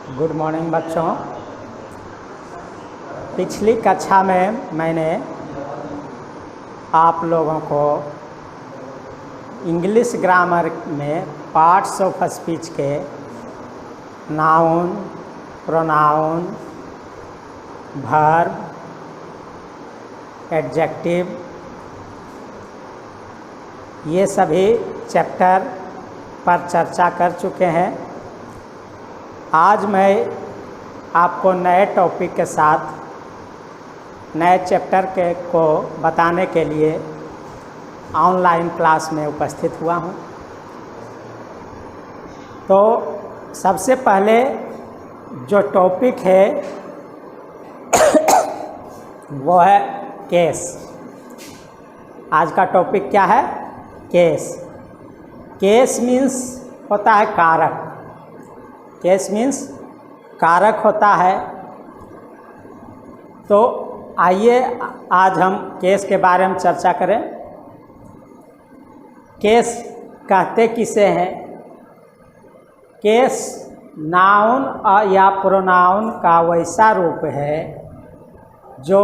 Good morning बच्चों। पिछली कक्षा में मैंने आप लोगों को इंग्लिश ग्रामर में पार्ट्स ऑफ स्पीच के नाउन, प्रोनाउन, वर्ब, एडजेक्टिव ये सभी चैप्टर पर चर्चा कर चुके हैं। आज मैं आपको नए टॉपिक के साथ नए चैप्टर को बताने के लिए ऑनलाइन क्लास में उपस्थित हुआ हूँ। तो सबसे पहले जो टॉपिक है वो है केस। आज का टॉपिक क्या है? केस। केस मीन्स होता है कारक। केस मीन्स कारक होता है। तो आइए आज हम केस के बारे में चर्चा करें। केस कहते किसे हैं? केस नाउन या प्रोनाउन का वैसा रूप है जो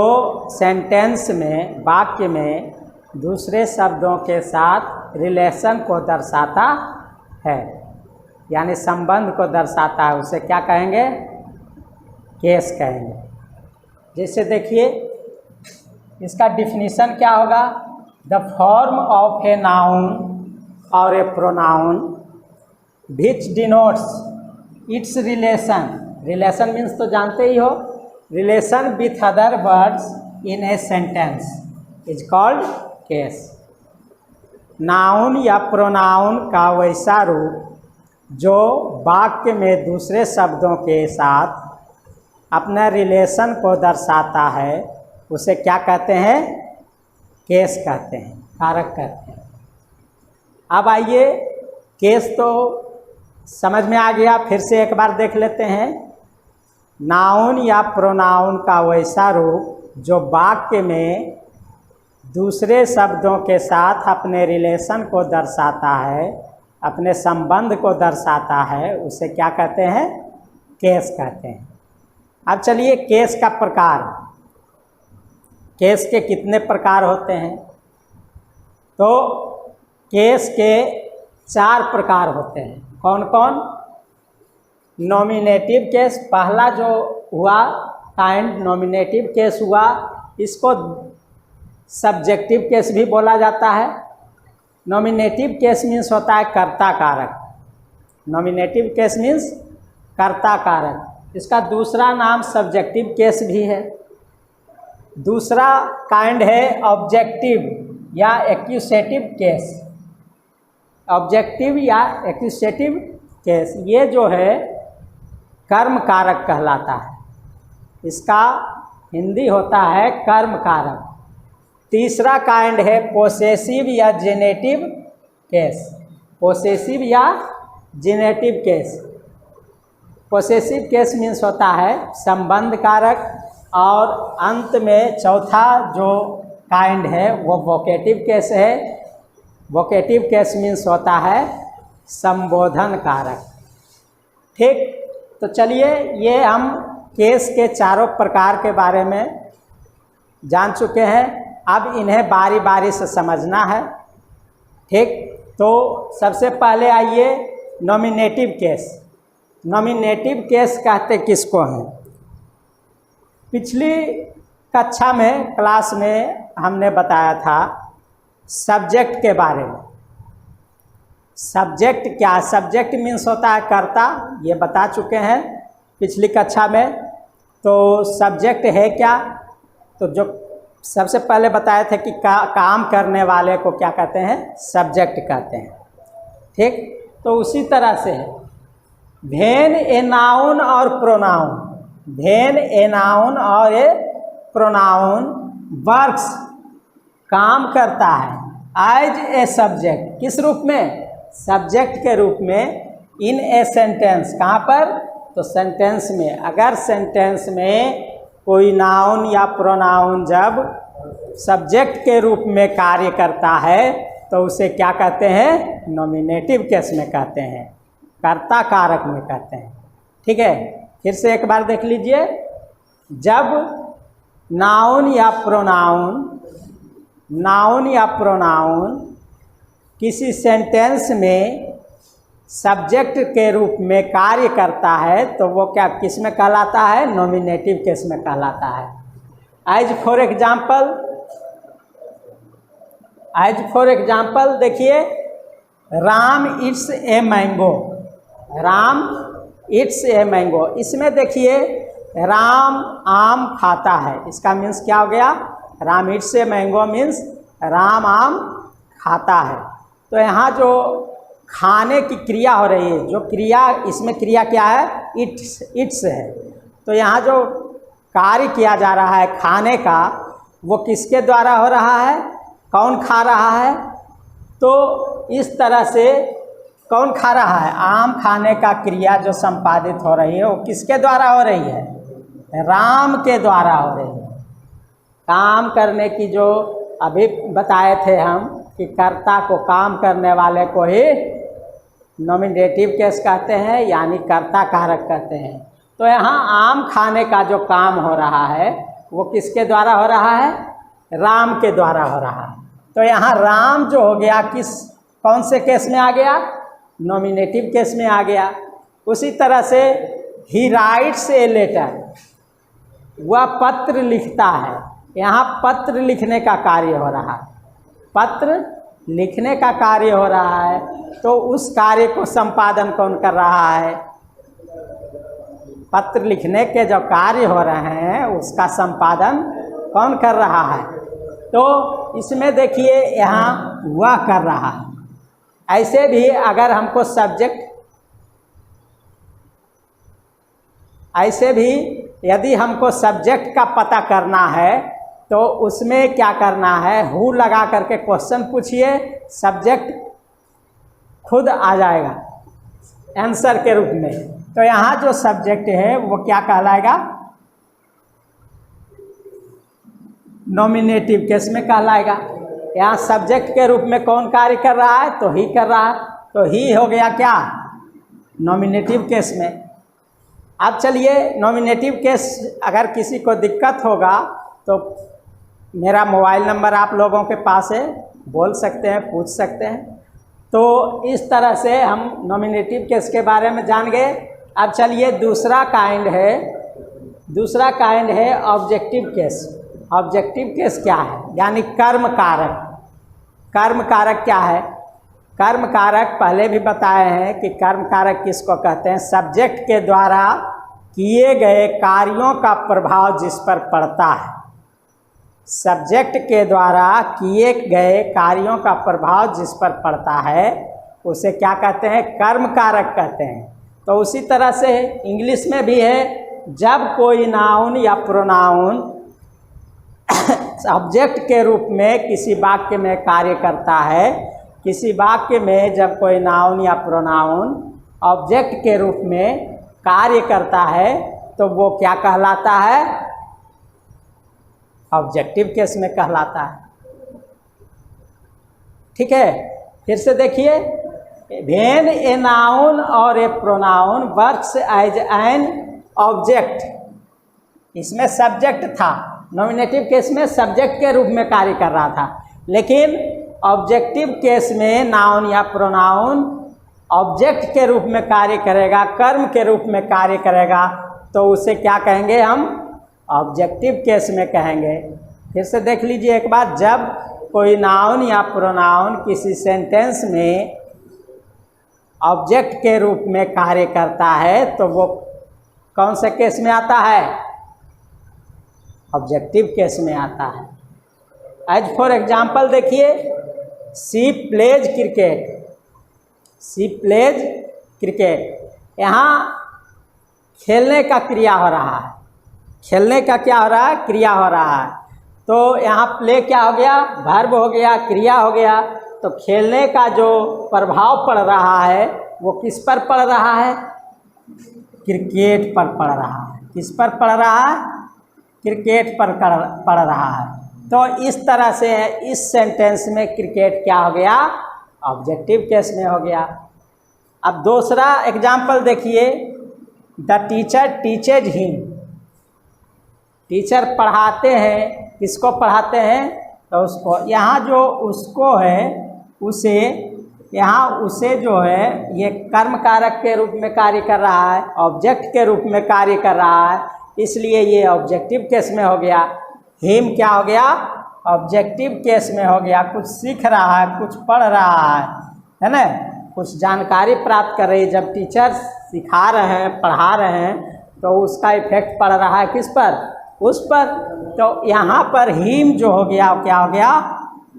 सेंटेंस में, वाक्य में दूसरे शब्दों के साथ रिलेशन को दर्शाता है, यानी संबंध को दर्शाता है। उसे क्या कहेंगे? केस कहेंगे। जैसे देखिए, इसका डिफिनीशन क्या होगा? The form of a noun और a pronoun which denotes its relation. Relation means तो जानते ही हो, relation with other words in a sentence is called case. Noun या प्रोनाउन का वैसा रूप जो वाक्य में दूसरे शब्दों के साथ अपना रिलेशन को दर्शाता है, उसे क्या कहते हैं? केस कहते हैं, कारक कहते हैं। अब आइए, केस तो समझ में आ गया, फिर से एक बार देख लेते हैं। नाउन या प्रोनाउन का वैसा रूप जो वाक्य में दूसरे शब्दों के साथ अपने रिलेशन को दर्शाता है, अपने संबंध को दर्शाता है, उसे क्या कहते हैं? केस कहते हैं। अब चलिए, केस का प्रकार, केस के कितने प्रकार होते हैं? तो केस के 4 प्रकार होते हैं। कौन कौन? नॉमिनेटिव केस, पहला जो हुआ काइंड नॉमिनेटिव केस हुआ, इसको सब्जेक्टिव केस भी बोला जाता है। नॉमिनेटिव केस मीन्स होता है कर्ता कारक। नॉमिनेटिव केस मीन्स कर्ता कारक। इसका दूसरा नाम सब्जेक्टिव केस भी है। दूसरा काइंड है ऑब्जेक्टिव या एक्यूसेटिव केस। ऑब्जेक्टिव या एक्यूसेटिव केस ये जो है कर्म कारक कहलाता है। इसका हिंदी होता है कर्म कारक। तीसरा काइंड है पोसेसिव या जेनेटिव केस। पोसेसिव या generative case. Possessive case means होता है संबंध कारक। और अंत में चौथा जो काइंड है वो वोकेटिव केस है। वोकेटिव केस मीन्स होता है संबोधन कारक। ठीक, तो चलिए, ये हम केस के 4 प्रकार के बारे में जान चुके हैं। अब इन्हें बारी बारी से समझना है। ठीक, तो सबसे पहले आइए नॉमिनेटिव केस। नॉमिनेटिव केस कहते किसको हैं? पिछली कक्षा में, क्लास में हमने बताया था सब्जेक्ट के बारे में। सब्जेक्ट क्या है? सब्जेक्ट मीन्स होता है कर्ता, ये बता चुके हैं पिछली कक्षा में। तो सब्जेक्ट है क्या? तो जो सबसे पहले बताए थे कि काम करने वाले को क्या कहते हैं? सब्जेक्ट कहते हैं। ठीक, तो उसी तरह से है व्हेन ए नाउन और प्रोनाउन। व्हेन ए नाउन और ए प्रोनाउन वर्क्स, काम करता है एज ए सब्जेक्ट। किस रूप में? सब्जेक्ट के रूप में। इन ए सेंटेंस, कहाँ पर? तो सेंटेंस में। अगर सेंटेंस में कोई नाउन या प्रोनाउन जब सब्जेक्ट के रूप में कार्य करता है तो उसे क्या कहते हैं? नॉमिनेटिव केस में कहते हैं, कर्ता कारक में कहते हैं। ठीक है, फिर से एक बार देख लीजिए, जब नाउन या प्रोनाउन किसी सेंटेंस में सब्जेक्ट के रूप में कार्य करता है तो वो क्या किस में कहलाता है? नॉमिनेटिव केस में कहलाता है। एज फॉर एग्जाम्पल देखिए, Ram it's a mango. Ram it's a mango, इसमें देखिए राम आम खाता है, इसका मीन्स क्या हो गया? Ram it's a mango means Ram आम खाता है। तो यहाँ जो खाने की क्रिया हो रही है, जो क्रिया, इसमें क्रिया क्या है? इट्स है। तो यहाँ जो कार्य किया जा रहा है खाने का, वो किसके द्वारा हो रहा है? कौन खा रहा है? तो इस तरह से कौन खा रहा है? आम खाने का क्रिया जो संपादित हो रही है वो किसके द्वारा हो रही है? राम के द्वारा हो रही है। काम करने की जो अभी बताए थे हम कि कर्ता को, काम करने वाले को ही नॉमिनेटिव केस कहते हैं, यानी कर्ता कारक कहते हैं। तो यहाँ आम खाने का जो काम हो रहा है वो किसके द्वारा हो रहा है? राम के द्वारा हो रहा है। तो यहाँ राम जो हो गया कौन से केस में आ गया? नॉमिनेटिव केस में आ गया। उसी तरह से ही राइट्स ए लेटर, वह पत्र लिखता है। यहाँ पत्र लिखने का कार्य हो रहा है, पत्र लिखने का कार्य हो रहा है। तो उस कार्य को संपादन कौन कर रहा है? पत्र लिखने के जो कार्य हो रहे हैं उसका संपादन कौन कर रहा है? तो इसमें देखिए यहाँ वह कर रहा है। ऐसे भी अगर हमको यदि हमको सब्जेक्ट का पता करना है तो उसमें क्या करना है? हु लगा करके क्वेश्चन पूछिए, सब्जेक्ट खुद आ जाएगा आंसर के रूप में। तो यहाँ जो सब्जेक्ट है वो क्या कहलाएगा? नॉमिनेटिव केस में कहलाएगा। यहाँ सब्जेक्ट के रूप में कौन कार्य कर रहा है? तो ही कर रहा है। तो ही हो गया क्या? नॉमिनेटिव केस में। अब चलिए, नॉमिनेटिव केस अगर किसी को दिक्कत होगा तो मेरा मोबाइल नंबर आप लोगों के पास है, बोल सकते हैं, पूछ सकते हैं। तो इस तरह से हम नॉमिनेटिव केस के बारे में जान गए। अब चलिए दूसरा काइंड है ऑब्जेक्टिव केस। ऑब्जेक्टिव केस क्या है? यानी कर्म कारक। कर्म कारक क्या है? कर्म कारक पहले भी बताए हैं कि कर्म कारक किसको कहते हैं? सब्जेक्ट के द्वारा किए गए कार्यों का प्रभाव जिस पर पड़ता है। सब्जेक्ट के द्वारा किए गए कार्यों का प्रभाव जिस पर पड़ता है उसे क्या कहते हैं? कर्म कारक कहते हैं। तो उसी तरह से इंग्लिश में भी है, जब कोई नाउन या प्रोनाउन सब्जेक्ट के रूप में किसी वाक्य में कार्य करता है, किसी वाक्य में जब कोई नाउन या प्रोनाउन ऑब्जेक्ट के रूप में कार्य करता है तो वो क्या कहलाता है? ऑब्जेक्टिव केस में कहलाता है। ठीक है, फिर से देखिए, व्हेन ए नाउन और a pronoun works as an object, इसमें सब्जेक्ट था, नॉमिनेटिव केस में सब्जेक्ट के रूप में कार्य कर रहा था। लेकिन ऑब्जेक्टिव केस में नाउन या प्रोनाउन ऑब्जेक्ट के रूप में कार्य करेगा, कर्म के रूप में कार्य करेगा, तो उसे क्या कहेंगे हम? ऑब्जेक्टिव केस में कहेंगे। फिर से देख लीजिए एक बार, जब कोई नाउन या प्रोनाउन किसी सेंटेंस में ऑब्जेक्ट के रूप में कार्य करता है तो वो कौन से केस में आता है? ऑब्जेक्टिव केस में आता है। एज फॉर एग्जाम्पल देखिए, she plays cricket. She plays cricket, यहाँ खेलने का क्रिया हो रहा है। खेलने का क्या हो रहा है? क्रिया हो रहा है। तो यहाँ प्ले क्या हो गया? वर्ब हो गया, क्रिया हो गया। तो खेलने का जो प्रभाव पड़ रहा है वो किस पर पड़ रहा है? क्रिकेट पर पड़ रहा है। किस पर पड़ रहा है? क्रिकेट पर पड़ रहा है। तो इस तरह से इस सेंटेंस में क्रिकेट क्या हो गया? ऑब्जेक्टिव केस में हो गया। अब दूसरा एग्जाम्पल देखिए, the teacher teaches him, teacher पढ़ाते हैं, किसको पढ़ाते हैं? तो उसको। यहाँ जो उसको है उसे, यहाँ उसे जो है ये कर्म कारक के रूप में कार्य कर रहा है, ऑब्जेक्ट के रूप में कार्य कर रहा है, इसलिए ये ऑब्जेक्टिव केस में हो गया। हिम क्या हो गया? ऑब्जेक्टिव केस में हो गया। कुछ सीख रहा है, कुछ पढ़ रहा है ना, कुछ जानकारी प्राप्त कर रही है। जब टीचर सिखा रहे हैं, पढ़ा रहे हैं, तो उसका इफेक्ट पड़ रहा है किस पर? उस पर। तो यहाँ पर हिम जो हो गया क्या हो गया?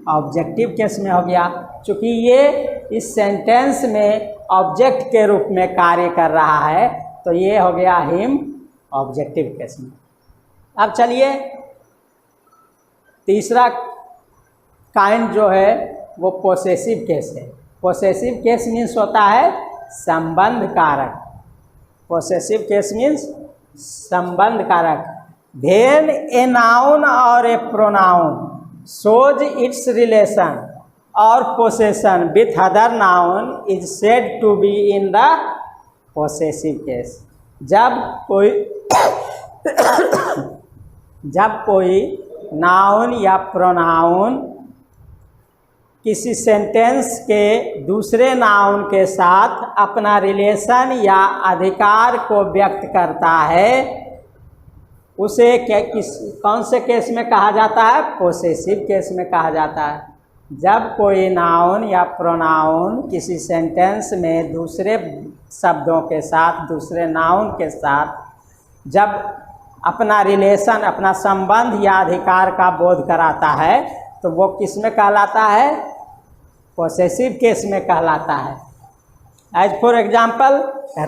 ऑब्जेक्टिव केस में हो गया, चूँकि ये इस सेंटेंस में ऑब्जेक्ट के रूप में कार्य कर रहा है, तो ये हो गया हिम ऑब्जेक्टिव केस में। अब चलिए तीसरा काइंड जो है वो पोसेसिव केस है। पोसेसिव केस मीन्स होता है संबंध कारक। पोसेसिव केस मीन्स संबंध कारक। When a noun or a pronoun shows its relation or possession with other noun is said to be in the possessive case। जब कोई नाउन या प्रोनाउन किसी सेंटेंस के दूसरे नाउन के साथ अपना रिलेशन या अधिकार को व्यक्त करता है, उसे कौन से केस में कहा जाता है? पोसेसिव केस में कहा जाता है। जब कोई नाउन या प्रोनाउन किसी सेंटेंस में दूसरे शब्दों के साथ, दूसरे नाउन के साथ जब अपना रिलेशन, अपना संबंध या अधिकार का बोध कराता है, तो वो किस में कहलाता है? पोसेसिव केस में कहलाता है। As for example,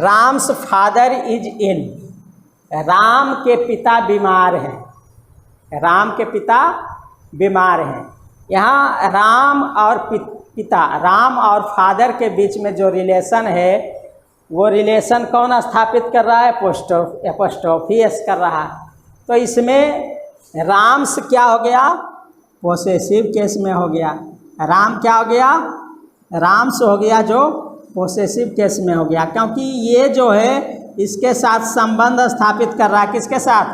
Ram's father is ill. Ram के पिता बीमार हैं। राम के पिता बीमार हैं। यहाँ राम और पिता, राम और फादर के बीच में जो रिलेशन है, वो रिलेशन कौन स्थापित कर रहा है? एपोस्ट्रोफी एस कर रहा है। तो इसमें राम्स क्या हो गया? पोसेसिव केस में हो गया। राम क्या हो गया? राम्स हो गया जो पोसेसिव केस में हो गया, क्योंकि ये जो है इसके साथ संबंध स्थापित कर रहा है। किसके साथ?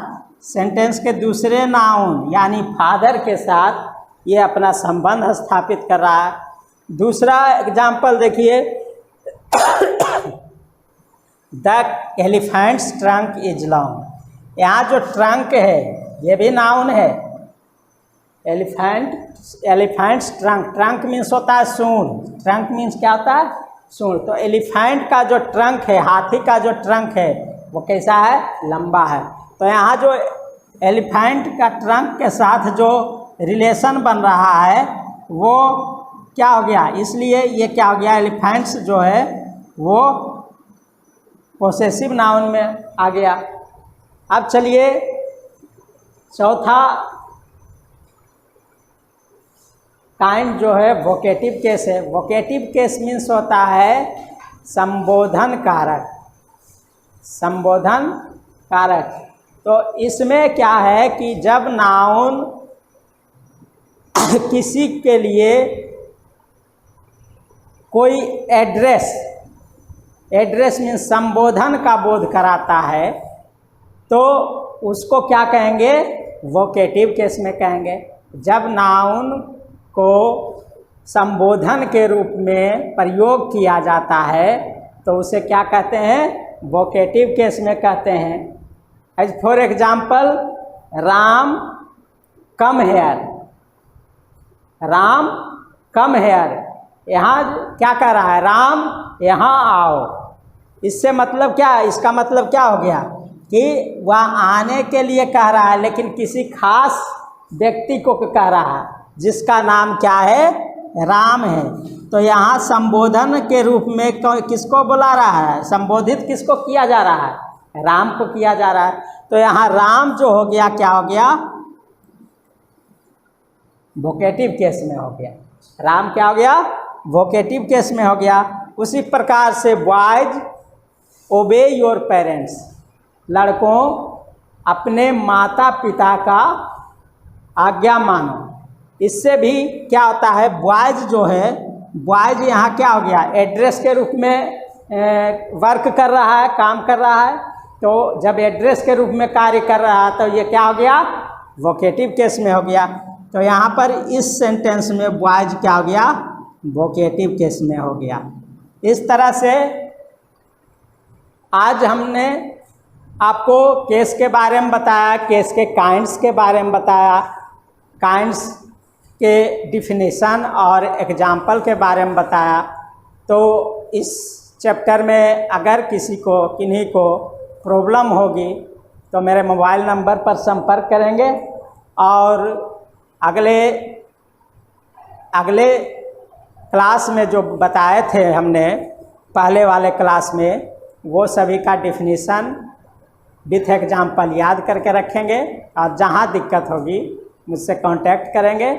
सेंटेंस के दूसरे नाउन यानी फादर के साथ ये अपना संबंध स्थापित कर रहा है। दूसरा एग्जाम्पल देखिए, the elephants trunk is long. यहाँ जो ट्रंक है ये भी नाउन है। एलिफेंट्स ट्रंक, ट्रंक मीन्स होता है सूंड। ट्रंक मीन्स क्या होता है? सूंड। तो एलिफेंट का जो ट्रंक है, हाथी का जो ट्रंक है, वो कैसा है? लंबा है। तो यहाँ जो एलिफेंट का ट्रंक के साथ जो रिलेशन बन रहा है वो क्या हो गया? इसलिए ये क्या हो गया? एलिफेंट्स जो है वो पोसेसिव नाउन में आ गया। अब चलिए चौथा काइंड जो है वोकेटिव केस है। वोकेटिव केस मीन्स होता है संबोधन कारक। संबोधन कारक। तो इसमें क्या है कि जब नाउन किसी के लिए कोई एड्रेस मीन्स संबोधन का बोध कराता है, तो उसको क्या कहेंगे? वोकेटिव केस में कहेंगे। जब नाउन को संबोधन के रूप में प्रयोग किया जाता है तो उसे क्या कहते हैं? वोकेटिव केस में कहते हैं। As for example, Ram come here. Ram come here, यहाँ क्या कह रहा है? राम यहाँ आओ। इससे मतलब क्या? इसका मतलब क्या हो गया कि वह आने के लिए कह रहा है, लेकिन किसी खास व्यक्ति को कह रहा है जिसका नाम क्या है? राम है। तो यहाँ संबोधन के रूप में किसको बुला रहा है? संबोधित किसको किया जा रहा है? राम को किया जा रहा है। तो यहाँ राम जो हो गया क्या हो गया? वोकेटिव केस में हो गया। राम क्या हो गया? वोकेटिव केस में हो गया। उसी प्रकार से बॉयज ओबे योर पेरेंट्स। लड़कों अपने माता पिता का आज्ञा मानो। इससे भी क्या होता है? बॉयज जो है, बॉयज यहाँ क्या हो गया? एड्रेस के रूप में वर्क कर रहा है, काम कर रहा है। तो जब एड्रेस के रूप में कार्य कर रहा है तो ये क्या हो गया, वोकेटिव केस में हो गया। तो यहाँ पर इस सेंटेंस में बॉयज क्या हो गया, वोकेटिव केस में हो गया। इस तरह से आज हमने आपको केस के बारे में बताया, केस के काइंड्स के बारे में बताया, काइंड्स के डिफिनीशन और एग्जाम्पल के बारे में बताया। तो इस चैप्टर में अगर किसी को किन्हीं को प्रॉब्लम होगी तो मेरे मोबाइल नंबर पर संपर्क करेंगे और अगले क्लास में जो बताए थे हमने पहले वाले क्लास में, वो सभी का डिफिनीशन विथ एग्जाम्पल याद करके रखेंगे और जहाँ दिक्कत होगी मुझसे कांटेक्ट करेंगे।